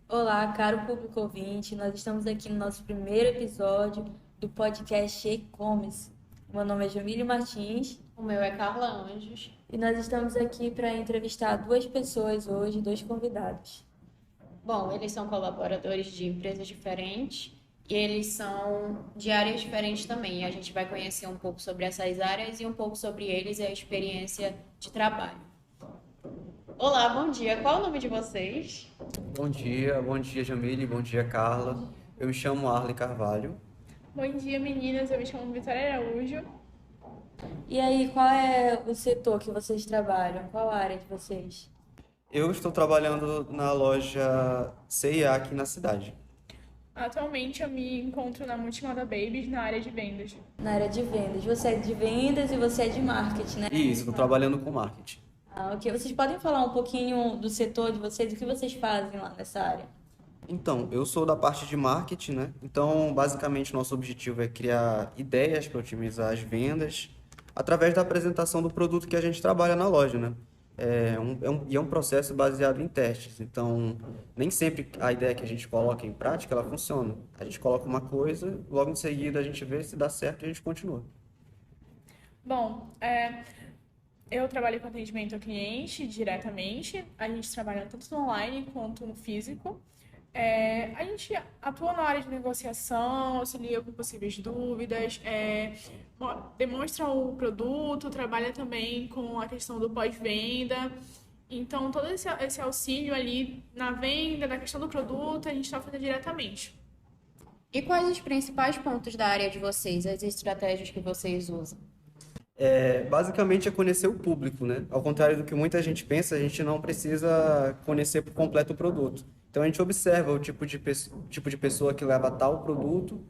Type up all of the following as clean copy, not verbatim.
Olá, caro público ouvinte, nós estamos aqui no nosso primeiro episódio do podcast E-Commerce. Meu nome é Jamília Martins O meu é Carla Anjos. e nós estamos aqui para entrevistar duas pessoas hoje, dois convidados. Bom, eles são colaboradores de empresas diferentes e eles são de áreas diferentes também. E a gente vai conhecer um pouco sobre essas áreas e um pouco sobre eles e a experiência de trabalho. Olá, bom dia. Qual é o nome de vocês? Bom dia Jamile, bom dia Carla. Eu me chamo Arley Carvalho. Bom dia, meninas. Eu me chamo Vitória Araújo. E aí, qual é o setor que vocês trabalham? Qual a área de vocês? Eu estou trabalhando na loja C&A aqui na cidade. Atualmente eu me encontro na Multimoda Babies na área de vendas. Na área de vendas. Você é de vendas e você é de marketing, né? Isso, estou trabalhando com marketing. Ah, ok. Vocês podem falar um pouquinho do setor de vocês, o que vocês fazem lá nessa área? Então, eu sou da parte de marketing, né? Então, basicamente, nosso objetivo é criar ideias para otimizar as vendas através da apresentação do produto que a gente trabalha na loja, né? E é um processo baseado em testes. Então, nem sempre a ideia que a gente coloca em prática, ela funciona. A gente coloca uma coisa, logo em seguida a gente vê se dá certo e a gente continua. Bom, eu trabalho com atendimento ao cliente diretamente. A gente trabalha tanto no online quanto no físico. A gente atua na área de negociação, auxilia com possíveis dúvidas, demonstra o produto, trabalha também com a questão do pós-venda. Então, todo esse auxílio ali na venda, na questão do produto, a gente está fazendo diretamente. E quais os principais pontos da área de vocês, as estratégias que vocês usam? Basicamente é conhecer o público, né? Ao contrário do que muita gente pensa, a gente não precisa conhecer por completo o produto. Então a gente observa o tipo de pessoa que leva tal produto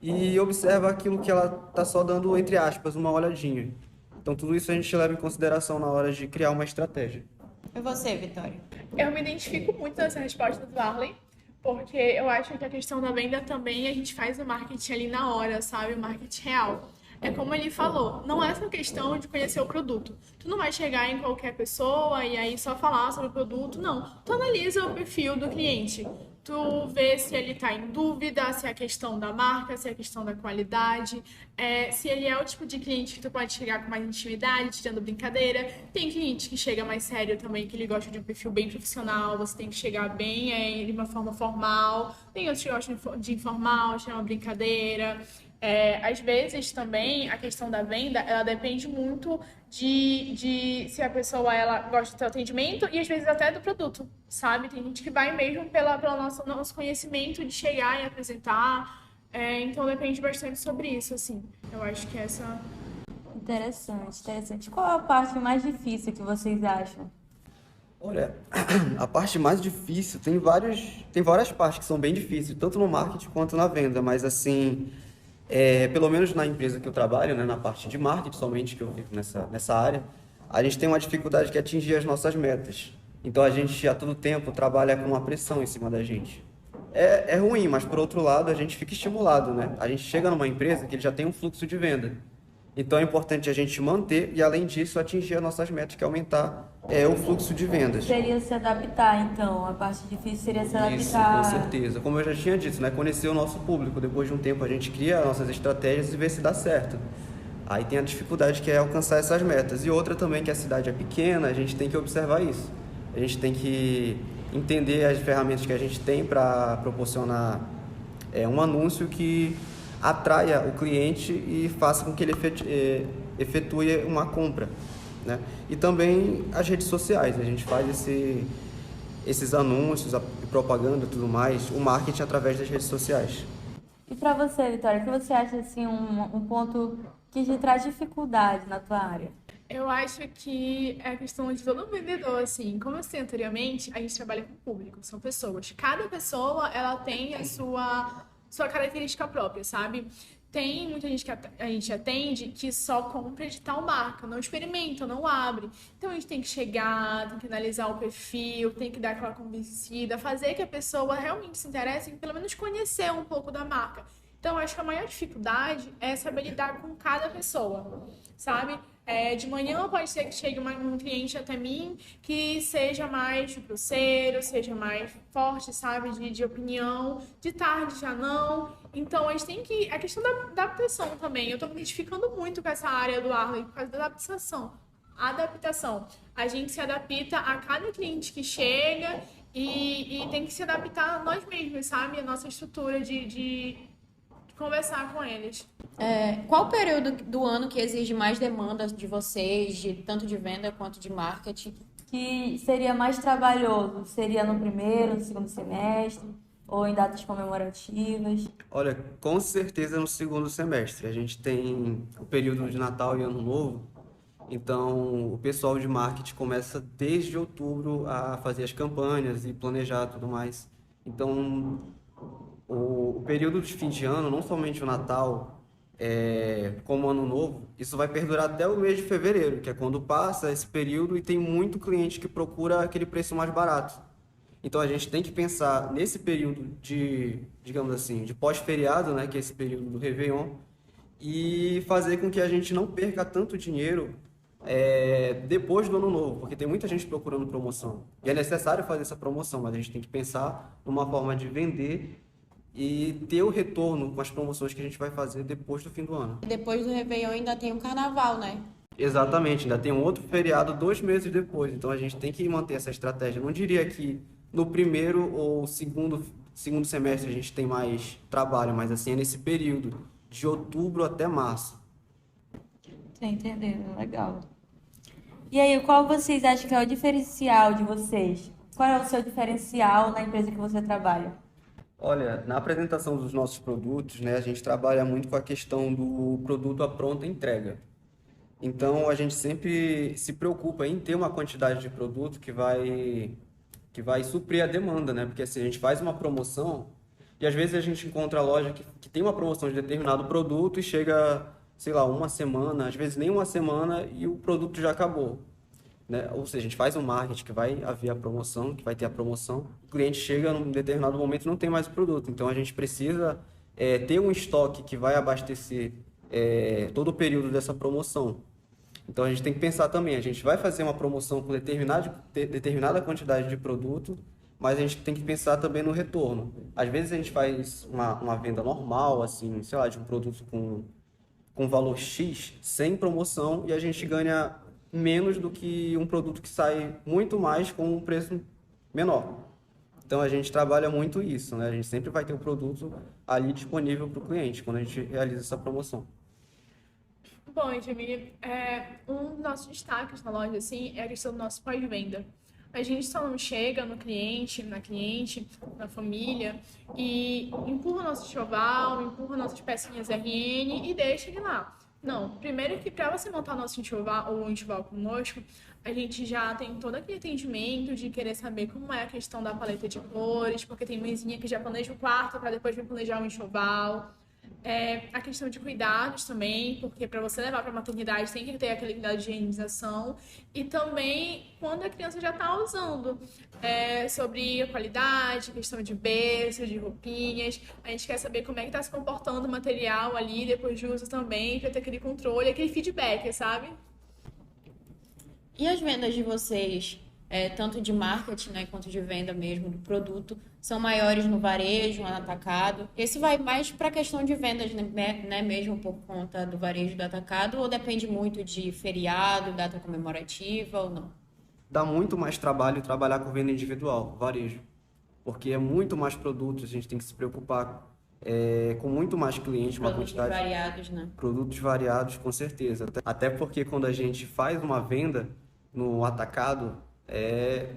e observa aquilo que ela está só dando, entre aspas, uma olhadinha. Então tudo isso a gente leva em consideração na hora de criar uma estratégia. E você, Vitória? Eu me identifico muito nessa resposta do Arley, porque eu acho que a questão da venda também a gente faz o marketing ali na hora, sabe? O marketing real. É como ele falou, não é só questão de conhecer o produto. Tu não vai chegar em qualquer pessoa e aí só falar sobre o produto, não. Tu analisa o perfil do cliente. Tu vê se ele está em dúvida, se é a questão da marca, se é a questão da qualidade, se ele é o tipo de cliente que tu pode chegar com mais intimidade, tirando brincadeira. Tem cliente que chega mais sério também, que ele gosta de um perfil bem profissional, você tem que chegar bem de uma forma formal. Tem outros que gostam de informal, tirar uma brincadeira. Às vezes também a questão da venda, ela depende muito de se a pessoa ela gosta do seu atendimento e às vezes até do produto, sabe? Tem gente que vai mesmo pelo nosso conhecimento de chegar e apresentar, então depende bastante sobre isso, assim. Eu acho que essa... Interessante, interessante. Qual é a parte mais difícil que vocês acham? Olha, a parte mais difícil, tem várias partes que são bem difíceis, tanto no marketing quanto na venda, mas assim, pelo menos na empresa que eu trabalho, né, na parte de marketing somente, que eu vivo nessa área, a gente tem uma dificuldade que é atingir as nossas metas. Então a gente a todo tempo trabalha com uma pressão em cima da gente. É ruim, mas por outro lado a gente fica estimulado, né? A gente chega numa empresa que ele já tem um fluxo de venda. Então é importante a gente manter e, além disso, atingir as nossas metas, que é aumentar o fluxo de vendas. Seria se adaptar, então. A parte difícil seria se Isso, com adaptar. certeza. Como eu já tinha dito, né? Conhecer o nosso público. Depois de um tempo a gente cria nossas estratégias e vê se dá certo. Aí tem a dificuldade que é alcançar essas metas. E outra também que a cidade é pequena, a gente tem que observar isso. A gente tem que entender as ferramentas que a gente tem para proporcionar um anúncio que atraia o cliente e faça com que ele efetue uma compra, né? E também as redes sociais, a gente faz esses anúncios, a propaganda e tudo mais, o marketing através das redes sociais. E para você, Vitória, o que você acha assim um ponto que te traz dificuldade na tua área? Eu acho que é a questão de todo vendedor, assim, como eu disse anteriormente, a gente trabalha com público, são pessoas. Cada pessoa, ela tem a sua característica própria, sabe? Tem muita gente que a gente atende que só compra de tal marca, não experimenta, não abre. Então a gente tem que chegar, tem que analisar o perfil, tem que dar aquela convencida, fazer que a pessoa realmente se interesse em pelo menos conhecer um pouco da marca. Então, eu acho que a maior dificuldade é saber lidar com cada pessoa, sabe? De manhã pode ser que chegue um cliente até mim que seja mais grosseiro, seja mais forte, sabe, de opinião. De tarde já não. Então, a gente tem que... A questão da adaptação também. Eu estou me identificando muito com essa área do Arley por causa da adaptação. A gente se adapta a cada cliente que chega e tem que se adaptar a nós mesmos, sabe? A nossa estrutura de conversar com eles. Qual o período do ano que exige mais demanda de vocês, tanto de venda quanto de marketing? Que seria mais trabalhoso? Seria no primeiro, no segundo semestre? Ou em datas comemorativas? Olha, com certeza no segundo semestre. A gente tem o período de Natal e Ano Novo, então o pessoal de marketing começa desde outubro a fazer as campanhas e planejar tudo mais. Então, o período de fim de ano, não somente o Natal, como o Ano Novo, isso vai perdurar até o mês de fevereiro, que é quando passa esse período e tem muito cliente que procura aquele preço mais barato. Então a gente tem que pensar nesse período de, digamos assim, de pós-feriado, né, que é esse período do Réveillon, e fazer com que a gente não perca tanto dinheiro depois do Ano Novo, porque tem muita gente procurando promoção. E é necessário fazer essa promoção, mas a gente tem que pensar numa forma de vender e ter o retorno com as promoções que a gente vai fazer depois do fim do ano. Depois do Réveillon ainda tem o Carnaval, né? Exatamente, ainda tem um outro feriado 2 meses depois, então a gente tem que manter essa estratégia. Eu não diria que no primeiro ou segundo semestre a gente tem mais trabalho, mas assim é nesse período, de outubro até março. Tô entendendo, legal. E aí, qual vocês acham que é o diferencial de vocês? Qual é o seu diferencial na empresa que você trabalha? Olha, na apresentação dos nossos produtos, né, a gente trabalha muito com a questão do produto à pronta entrega. Então, a gente sempre se preocupa em ter uma quantidade de produto que vai suprir a demanda, né? Porque assim, a gente faz uma promoção e às vezes a gente encontra a loja que tem uma promoção de determinado produto e chega, sei lá, uma semana, às vezes nem uma semana e o produto já acabou, né? Ou seja, a gente faz um marketing que vai haver a promoção, que vai ter a promoção, o cliente chega num determinado momento e não tem mais o produto. Então, a gente precisa ter um estoque que vai abastecer todo o período dessa promoção. Então, a gente tem que pensar também, a gente vai fazer uma promoção com determinada quantidade de produto, mas a gente tem que pensar também no retorno. Às vezes, a gente faz uma venda normal, assim, sei lá, de um produto com valor X, sem promoção, e a gente ganha menos do que um produto que sai muito mais com um preço menor. Então, a gente trabalha muito isso, né? A gente sempre vai ter o produto ali disponível para o cliente, quando a gente realiza essa promoção. Bom, Jamile, um dos nossos destaques na loja, assim, é a questão do nosso pós-venda. A gente só não chega no cliente, na família, e empurra nosso enxoval, empurra nossas pecinhas RN e deixa ele lá. Não, primeiro que para você montar nosso enxoval ou enxoval conosco, a gente já tem todo aquele atendimento de querer saber como é a questão da paleta de cores, porque tem mãezinha que já planeja o quarto para depois vir planejar o enxoval. A questão de cuidados também, porque para você levar para a maternidade tem que ter aquele cuidado de higienização. E também quando a criança já está usando, sobre a qualidade, questão de berço, de roupinhas. A gente quer saber como é que está se comportando o material ali depois de uso também, para ter aquele controle, aquele feedback, sabe? E as vendas de vocês, tanto de marketing, né, quanto de venda mesmo do produto, são maiores no varejo, no atacado? Esse vai mais para a questão de vendas, né, mesmo por conta do varejo do atacado, ou depende muito de feriado, data comemorativa ou não? Dá muito mais trabalho trabalhar com venda individual, varejo, porque é muito mais produtos, a gente tem que se preocupar com muito mais clientes, uma Produtos quantidade variados, né? produtos variados, com certeza. Até porque quando a gente faz uma venda no atacado,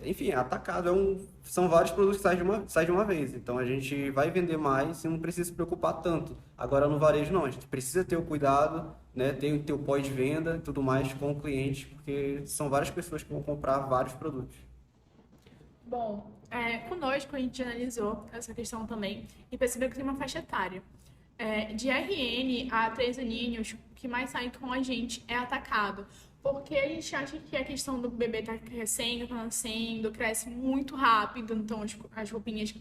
enfim, atacado são vários produtos que saem de uma vez. Então a gente vai vender mais e não precisa se preocupar tanto. Agora no varejo não, a gente precisa ter o cuidado, né, ter o pós-venda e tudo mais com o cliente, porque são várias pessoas que vão comprar vários produtos. Bom, conosco a gente analisou essa questão também e percebeu que tem uma faixa etária. De RN a 3 aninhos, o que mais sai com a gente é atacado. Porque a gente acha que a questão do bebê tá crescendo, tá nascendo, cresce muito rápido, então as roupinhas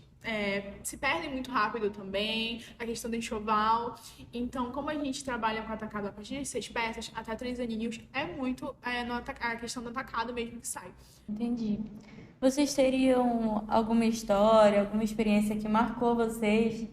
se perdem muito rápido também, a questão do enxoval. Então, como a gente trabalha com atacado a partir de 6 peças, até 3 aninhos, é muito a questão do atacado mesmo que sai. Entendi. Vocês teriam alguma história, alguma experiência que marcou vocês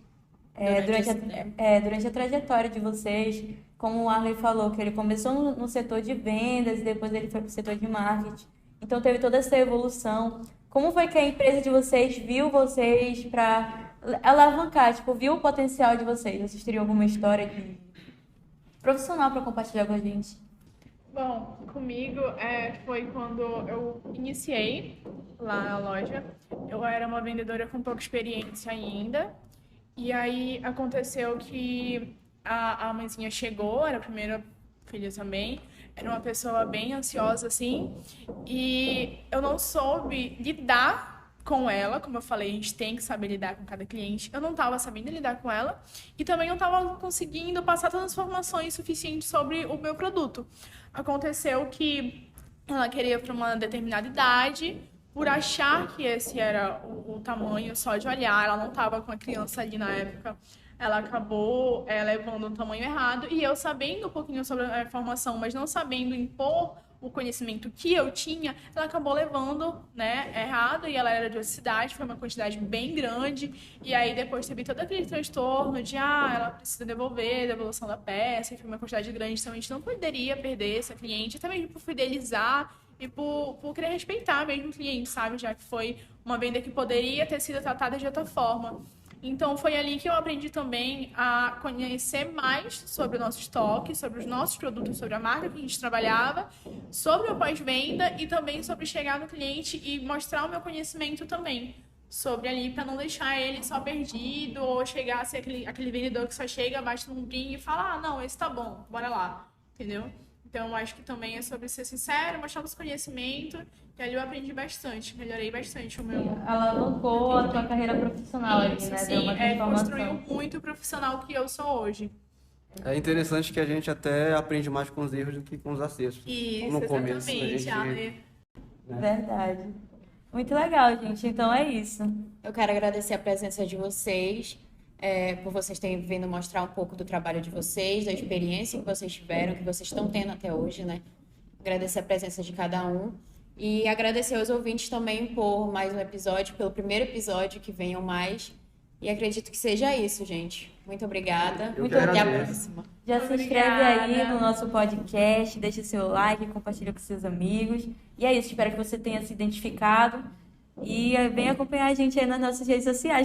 durante a trajetória de vocês? Como o Arley falou, que ele começou no setor de vendas e depois ele foi para o setor de marketing. Então teve toda essa evolução. Como foi que a empresa de vocês viu vocês para alavancar, tipo, viu o potencial de vocês? Vocês teriam alguma história profissional para compartilhar com a gente? Bom, comigo foi quando eu iniciei lá na loja. Eu era uma vendedora com pouca experiência ainda. E aí aconteceu que a mãezinha chegou, era a primeira filha também. Era uma pessoa bem ansiosa, assim. E eu não soube lidar com ela. Como eu falei, a gente tem que saber lidar com cada cliente. Eu não estava sabendo lidar com ela. E também não estava conseguindo passar todas as informações suficientes sobre o meu produto. Aconteceu que ela queria para uma determinada idade, por achar que esse era o tamanho só de olhar, ela não estava com a criança ali na época, ela acabou levando o tamanho errado, e eu sabendo um pouquinho sobre a informação, mas não sabendo impor o conhecimento que eu tinha, ela acabou levando, né, errado, e ela era de outra cidade, foi uma quantidade bem grande, e aí depois teve todo aquele transtorno de, ela precisa devolver, devolução da peça, e foi uma quantidade grande, então a gente não poderia perder essa cliente, até mesmo por fidelizar e por querer respeitar mesmo o cliente, sabe, já que foi uma venda que poderia ter sido tratada de outra forma. Então, foi ali que eu aprendi também a conhecer mais sobre o nosso estoque, sobre os nossos produtos, sobre a marca que a gente trabalhava, sobre o pós-venda e também sobre chegar no cliente e mostrar o meu conhecimento também sobre ali, para não deixar ele só perdido ou chegar a ser aquele vendedor que só chega, bate no ombrinho e fala, não, esse tá bom, bora lá, entendeu? Então, eu acho que também é sobre ser sincero, mostrar os conhecimentos. E ali eu aprendi bastante, melhorei bastante o meu... Alavancou a tua carreira profissional ali, né? Sim, Deu uma transformação. construiu muito o profissional que eu sou hoje. É interessante que a gente até aprende mais com os erros do que com os acertos. Isso, no começo, exatamente. a gente... Verdade. Muito legal, gente. Então é isso. Eu quero agradecer a presença de vocês, por vocês terem vindo mostrar um pouco do trabalho de vocês, da experiência que vocês tiveram, que vocês estão tendo até hoje, né? Agradecer a presença de cada um. E agradecer aos ouvintes também por mais um episódio, pelo primeiro episódio, que venham mais. E acredito que seja isso, gente. Muito obrigada. Eu que Até a agradeço. próxima. Já se inscreve aí no nosso podcast, deixa seu like, compartilha com seus amigos. E é isso, espero que você tenha se identificado. E vem acompanhar a gente aí nas nossas redes sociais.